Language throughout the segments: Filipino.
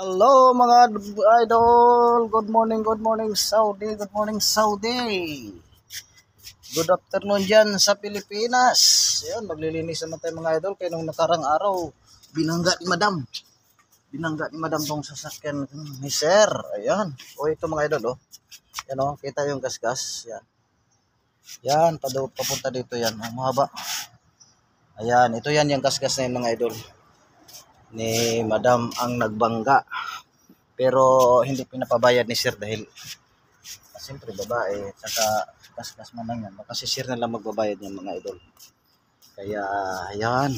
Hello mga idol, good morning Saudi, good morning Saudi. Good afternoon dyan sa Pilipinas. Ayan, maglilinis naman tayo mga idol. Kaya nung nakarang araw, binangga ni madam tong sasakyan ni sir. Ayan, o ito mga idol, yan kita yung gasgas. Yan, papunta dito yan, mahaba. Ayan, ito yan yung gasgas na yun mga idol. Ni madam ang nagbangga, pero hindi pinapabayad ni sir dahil siyempre babae, saka kaskas man lang yan, baka si sir na lang magbabayad niyan mga idol. Kaya ayan,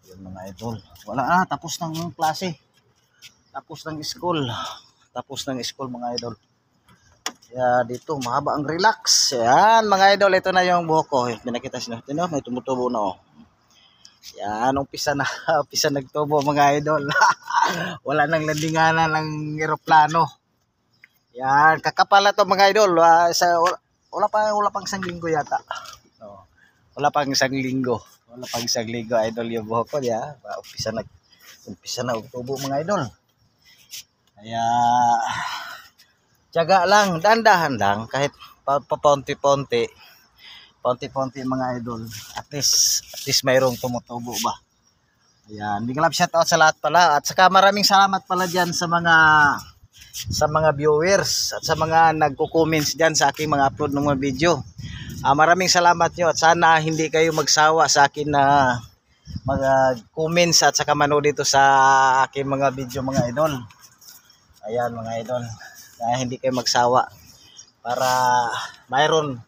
yun mga idol, wala tapos ng klase, tapos ng school mga idol. Kaya dito mahaba ang relax. Yan mga idol, ito na yung buhok ko. Pinakita siya, may tumutubo na Yan, umpisa nagtubo mga idol. Wala nang landinganan ng eroplano. Yan, kakapala to mga idol. Wala pang isang linggo yata. Wala pang isang linggo idol yung buhok ko. Umpisa na tubo mga idol. Kaya tiyaga lang, dahan-dahan lang, kahit paunti-punti mga idol, at least mayroong tumutubo ba. Ayan, big love shout out sa lahat pala, at saka maraming salamat pala dyan sa mga viewers at sa mga nagko-comments dyan sa aking mga upload ng mga video. Maraming salamat nyo, at sana hindi kayo magsawa sa akin na mag-comments at saka manood dito sa aking mga video mga idol. Ayan mga idol, hindi kayo magsawa para mayroon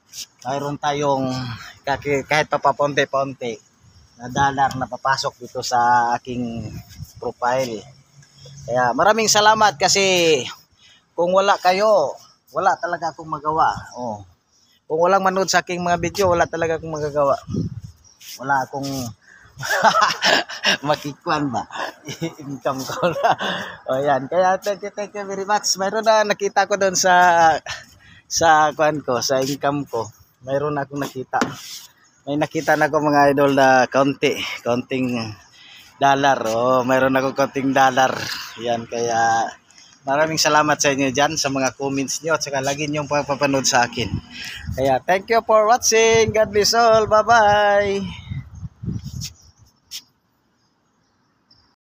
tayong kahit papaponte-ponte na dollar na papasok dito sa aking profile. Kaya maraming salamat, kasi kung wala kayo, wala talaga akong magawa. Kung walang manood sa aking mga video, wala talaga akong magagawa. Wala akong makikuan ba income ko na. Yan, kaya thank you very much. Mayroon na nakita ko doon sa kuan ko, sa income ko. Mayroon akong nakita. May nakita na ko mga idol na konting dollar. Mayroon akong konting dollar. Yan, kaya maraming salamat sa inyo dyan sa mga comments nyo, at saka lagi nyo papanood sa akin. Kaya thank you for watching. God bless all. Bye bye.